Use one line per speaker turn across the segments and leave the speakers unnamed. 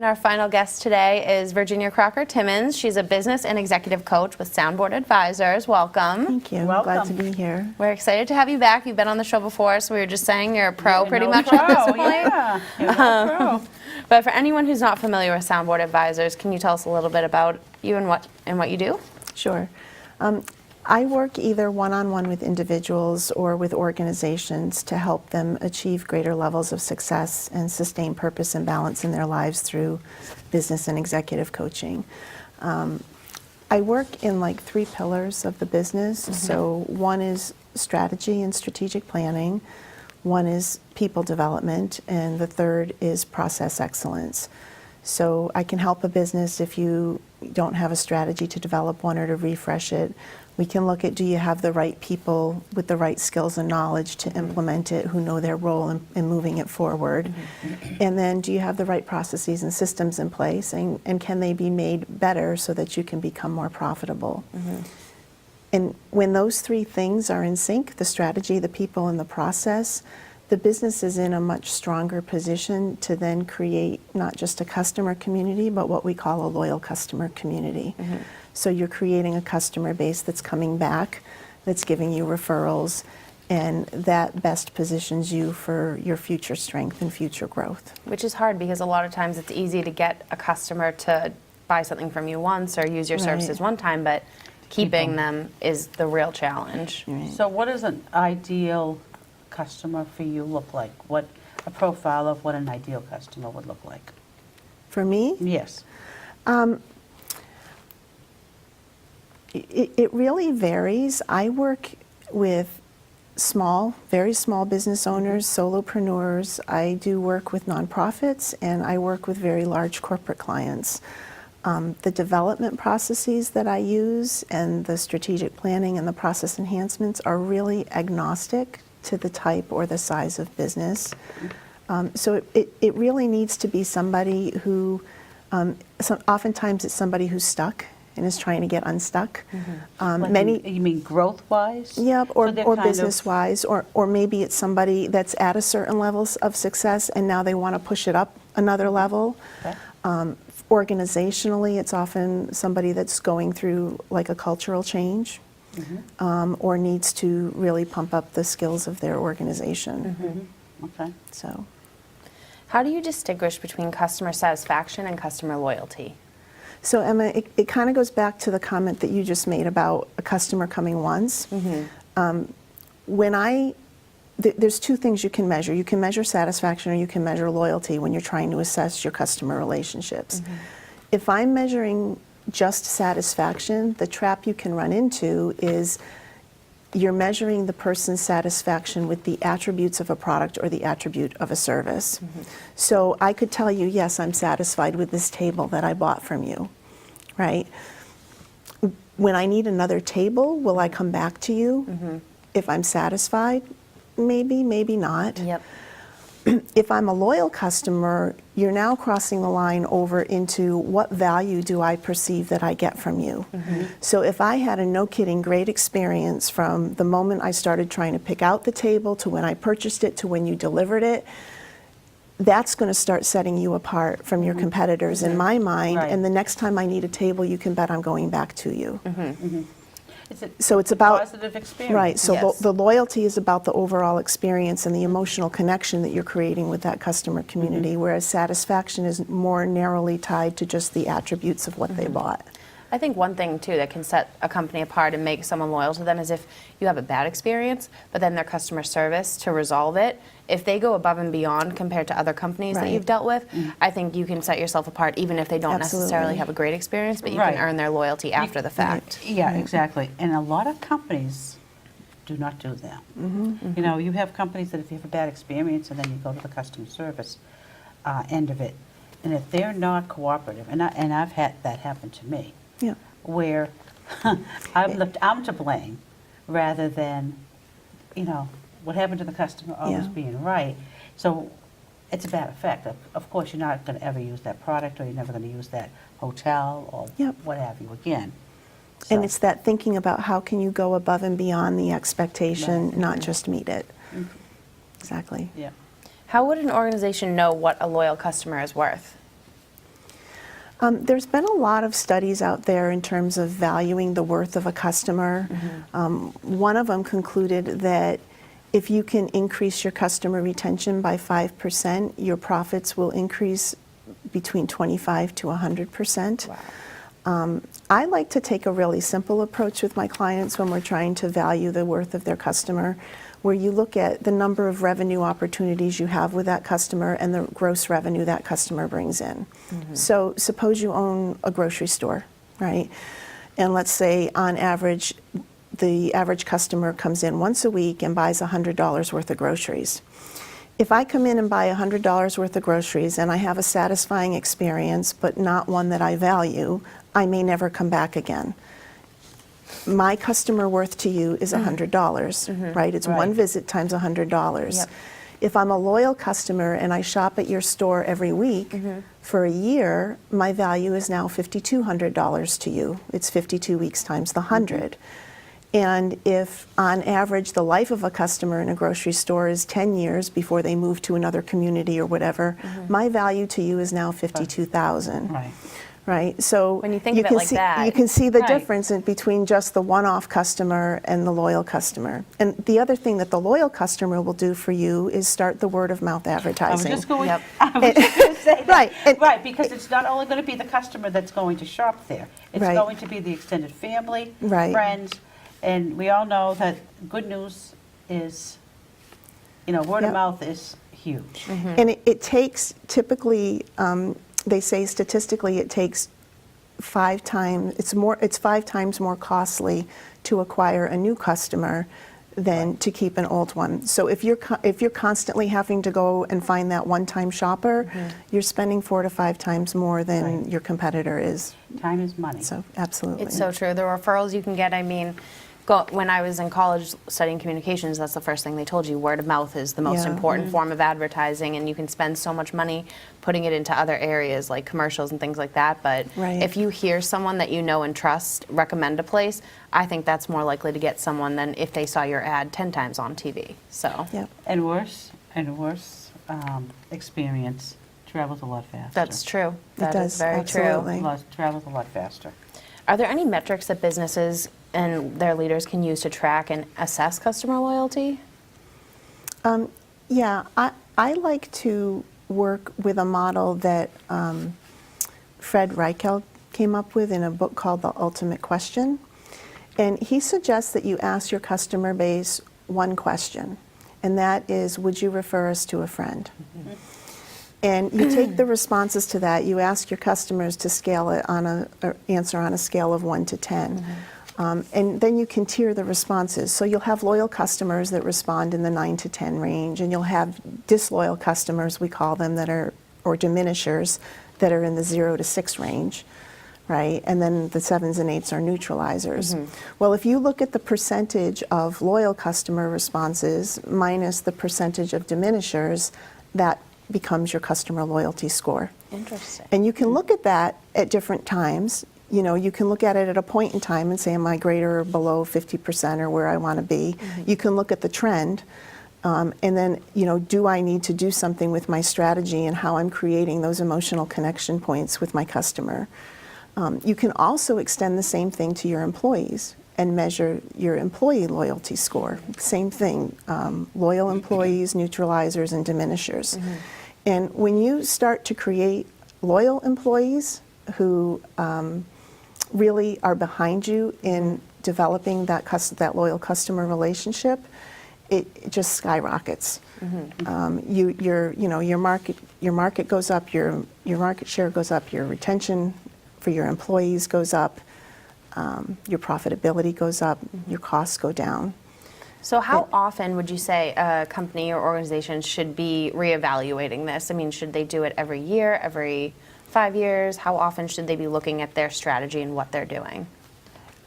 Our final guest today is Virginia Crocker-Timmons. She's a business and executive coach with Soundboard Advisors. Welcome.
Thank you.
Welcome.
Glad to be here.
We're excited to have you back. You've been on the show before, so we were just saying you're a pro pretty much at this point.
Yeah, you're a pro.
But for anyone who's not familiar with Soundboard Advisors, can you tell us a little bit about you and what you do?
Sure. I work either one-on-one with individuals or with organizations to help them achieve greater levels of success and sustain purpose and balance in their lives through business and executive coaching. I work in like 3 pillars of the business.
Mm-hmm.
So one is strategy and strategic planning, one is people development, and the third is process excellence. So I can help a business if you don't have a strategy to develop one or to refresh it. We can look at, do you have the right people with the right skills and knowledge to implement it, who know their role in moving it forward? And then do you have the right processes and systems in place, and can they be made better so that you can become more profitable? And when those 3 things are in sync, the strategy, the people, and the process, the business is in a much stronger position to then create not just a customer community, but what we call a loyal customer community. So you're creating a customer base that's coming back, that's giving you referrals, and that best positions you for your future strength and future growth.
Which is hard because a lot of times it's easy to get a customer to buy something from you once or use your services one time, but keeping them is the real challenge.
So what does an ideal customer for you look like? What a profile of what an ideal customer would look like?
For me?
Yes.
It really varies. I work with very small business owners, solopreneurs. I do work with nonprofits, and I work with very large corporate clients. The development processes that I use and the strategic planning and the process enhancements are really agnostic to the type or the size of business. So it really needs to be somebody who, oftentimes it's somebody who's stuck and is trying to get unstuck.
You mean growth-wise?
Yep, or
So
business-wise, or maybe it's somebody that's at a certain levels of success and now they want to push it up another level.
Okay.
Organizationally, it's often somebody that's going through like a cultural change, or needs to really pump up the skills of their organization.
Okay.
So,
How do you distinguish between customer satisfaction and customer loyalty?
so Emma, it kind of goes back to the comment that you just made about a customer coming once. There's 2 things you can measure. You can measure satisfaction or you can measure loyalty when you're trying to assess your customer relationships. If I'm measuring just satisfaction, the trap you can run into is you're measuring the person's satisfaction with the attributes of a product or the attribute of a service. So I could tell you, yes, I'm satisfied with this table that I bought from you, right? When I need another table, will I come back to you? If I'm satisfied, maybe, maybe not.
Yep.
If I'm a loyal customer, you're now crossing the line over into what value do I perceive that I get from you. So if I had a no kidding great experience from the moment I started trying to pick out the table to when I purchased it to when you delivered it, that's going to start setting you apart from your competitors in my mind.
Right.
And the next time I need a table, you can bet I'm going back to you.
So it's about positive experience.
Right, so
Yes.
the loyalty is about the overall experience and the emotional connection that you're creating with that customer community, whereas satisfaction is more narrowly tied to just the attributes of what they bought.
I think one thing too that can set a company apart and make someone loyal to them is if you have a bad experience, but then their customer service to resolve it, if they go above and beyond compared to other companies that
Right.
you've dealt with, I think you can set yourself apart even if they don't necessarily
Absolutely.
have a great experience, but you
Right.
can earn their loyalty after the fact.
Yeah, exactly. And a lot of companies do not do that. You know, you have companies that if you have a bad experience and then you go to the customer service end of it, and if they're not cooperative, and I've had that happen to me,
Yeah.
where I'm to blame rather than, you know, what happened to the customer always
Yeah.
being right. So it's a bad effect. Of course, you're not going to ever use that product, or you're never going to use that hotel or
Yep.
what have you again.
And
So-
it's that thinking about how can you go above and beyond the expectation,
Right.
not just meet it. Exactly.
Yeah.
How would an organization know what a loyal customer is worth?
There's been a lot of studies out there in terms of valuing the worth of a customer. One of them concluded that if you can increase your customer retention by 5%, your profits will increase between 25 to 100%.
Wow.
I like to take a really simple approach with my clients when we're trying to value the worth of their customer, where you look at the number of revenue opportunities you have with that customer and the gross revenue that customer brings in. So suppose you own a grocery store, right? And let's say on average, the average customer comes in once a week and buys $100 worth of groceries. If I come in and buy $100 worth of groceries and I have a satisfying experience, but not one that I value, I may never come back again. My customer worth to you is $100, right? It's one
Right.
visit times $100.
Yep.
If I'm a loyal customer and I shop at your store every week for a year, my value is now $5,200 to you. It's 52 weeks times the 100. And if on average the life of a customer in a grocery store is 10 years before they move to another community or whatever, my value to you is now $52,000.
Right.
Right? So
When you think of it
can
like
see,
that.
you can see the
Right.
difference in between just the one-off customer and the loyal customer. And the other thing that the loyal customer will do for you is start the word of mouth
I was
advertising.
just going,
Yep.
I was just going to say that.
Right, and-
Right, because it's not only going to be the customer that's going to shop there. It's
Right.
going to be the extended family,
Right.
friends, and we all know that good news is, word of
Yep.
mouth is huge.
And it takes typically, they say statistically, it takes 5 times. It's 5 times more costly to acquire a new customer than to keep an old one. So if you're constantly having to go and find that one-time shopper, you're spending 4 to 5 times more than
Right.
your competitor is.
Time is money.
So absolutely.
It's so true. The referrals you can get, I mean, when I was in college studying communications, that's the first thing they told you. Word of mouth is the most
Yeah.
important form of advertising, and you can spend so much money putting it into other areas like commercials and things like that. But
Right.
if you hear someone that you know and trust recommend a place, I think that's more likely to get someone than if they saw your ad 10 times on TV. So
Yep.
And worse experience travels a lot faster.
that's true. That is
does,
very
absolutely.
true.
Travels a lot faster.
Are there any metrics that businesses and their leaders can use to track and assess customer loyalty?
Yeah, I like to work with a model that Fred Reichelt came up with in a book called The Ultimate Question. And he suggests that you ask your customer base one question, and that is, would you refer us to a friend? And you take the responses to that, you ask your customers to scale it or answer on a scale of 1 to 10. And then you can tier the responses. So you'll have loyal customers that respond in the 9 to 10 range, and you'll have disloyal customers, we call them, or diminishers, that are in the 0 to 6 range, right? And then the 7s and 8s are neutralizers. Well, if you look at the percentage of loyal customer responses minus the percentage of diminishers, that becomes your customer loyalty score.
Interesting.
And you can look at that at different times. You can look at it at a point in time and say, am I greater or below 50% or where I want to be? You can look at the trend. And then, do I need to do something with my strategy and how I'm creating those emotional connection points with my customer? You can also extend the same thing to your employees and measure your employee loyalty score. Same thing, loyal employees, neutralizers, and diminishers. And when you start to create loyal employees who really are behind you in developing that loyal customer relationship, it just skyrockets. Your market goes up, your market share goes up, your retention for your employees goes up, your profitability goes up, your costs go down.
So how often would you say a company or organization should be reevaluating this? I mean, should they do it every year, every 5 years? How often should they be looking at their strategy and what they're doing?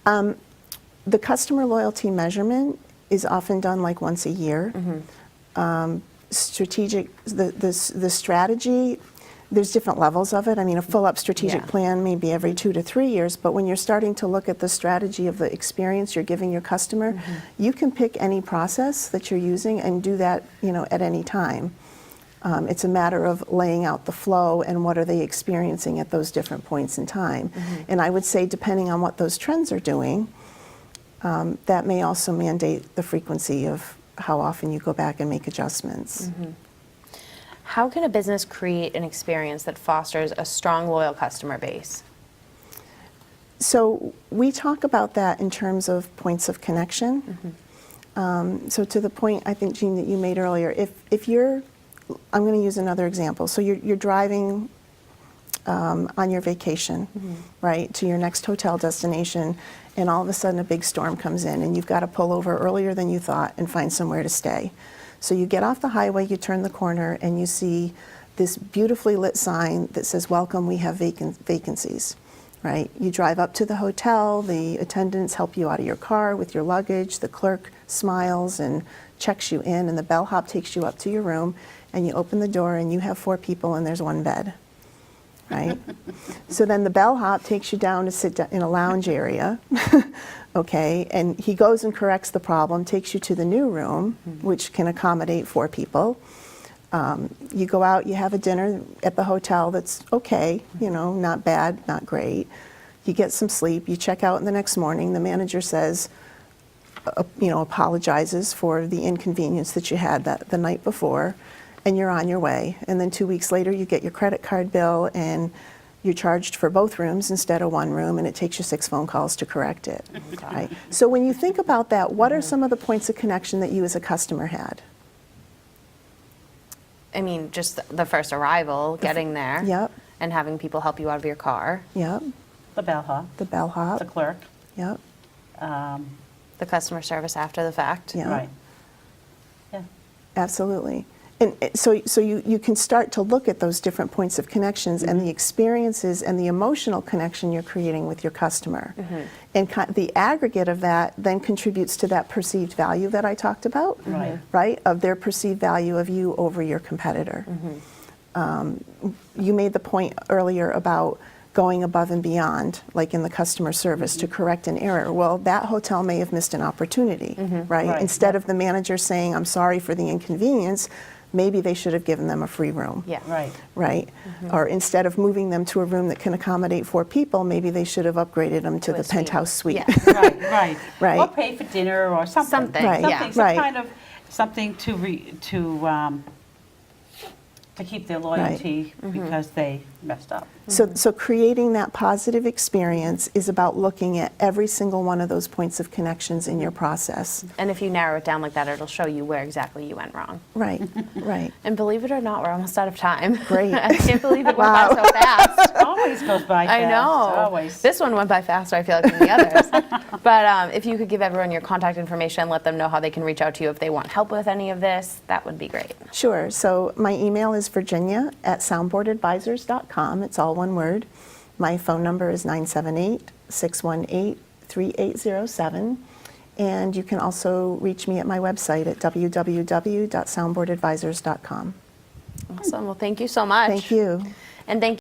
The customer loyalty measurement is often done like once a year. The strategy, there's different levels of it. I mean, a full-up strategic
Yeah.
plan may be every 2 to 3 years, but when you're starting to look at the strategy of the experience you're giving your customer, you can pick any process that you're using and do that, at any time. It's a matter of laying out the flow and what are they experiencing at those different points in time. And I would say, depending on what those trends are doing, that may also mandate the frequency of how often you go back and make adjustments.
How can a business create an experience that fosters a strong, loyal customer base?
So we talk about that in terms of points of connection. So to the point, I think, Jean, that you made earlier, if you're, I'm going to use another example. So you're driving on your vacation, right, to your next hotel destination, and all of a sudden a big storm comes in, and you've got to pull over earlier than you thought and find somewhere to stay. So you get off the highway, you turn the corner, and you see this beautifully lit sign that says, "Welcome, we have vacancies." Right? You drive up to the hotel, the attendants help you out of your car with your luggage, the clerk smiles and checks you in, and the bellhop takes you up to your room, and you open the door and you have 4 people and there's 1 bed. Right? So then the bellhop takes you down to sit in a lounge area, okay, and he goes and corrects the problem, takes you to the new room, which can accommodate 4 people. You go out, you have a dinner at the hotel that's okay, you know, not bad, not great. You get some sleep, you check out in the next morning, the manager says, you know, apologizes for the inconvenience that you had the night before, and you're on your way. And then 2 weeks later, you get your credit card bill, and you're charged for both rooms instead of 1 room, and it takes you 6 phone calls to correct it. Right? So when you think about that, what are some of the points of connection that you as a customer had?
I mean, just the first arrival, getting there,
Yep,
and having people help you out of your car,
yep,
The bellhop,
the bellhop,
the clerk,
yep,
the customer service after the fact.
yeah.
right. Yeah.
Absolutely. And so you can start to look at those different points of connections and the experiences and the emotional connection you're creating with your customer. And the aggregate of that then contributes to that perceived value that I talked about,
Right.
right? Of their perceived value of you over your competitor. You made the point earlier about going above and beyond, like in the customer service, to correct an error. Well, that hotel may have missed an opportunity, right?
Right.
Instead of the manager saying, "I'm sorry for the inconvenience," maybe they should have given them a free room.
Yeah.
Right.
Right? Or instead of moving them to a room that can accommodate 4 people, maybe they should have upgraded them to
To a
the
suite.
penthouse suite.
Yes.
Right, right.
Right.
Or pay for dinner or something.
Something,
Right,
yeah.
Something, some
right.
kind of, something to keep their loyalty because they messed up.
So creating that positive experience is about looking at every single one of those points of connections in your process.
And if you narrow it down like that, it'll show you where exactly you went wrong.
Right, right.
And believe it or not, we're almost out of time.
Great.
I can't believe it went by so fast.
Always goes by fast.
I know.
Always.
This one went by faster, I feel like, than the others. But if you could give everyone your contact information, let them know how they can reach out to you if they want help with any of this, that would be great.
Sure. So my email is virginia@soundboardadvisors.com. It's all one word. My phone number is 978-618-3807. And you can also reach me at my website at www.soundboardadvisors.com.
Awesome. Well, thank you so much.
Thank you.
And thank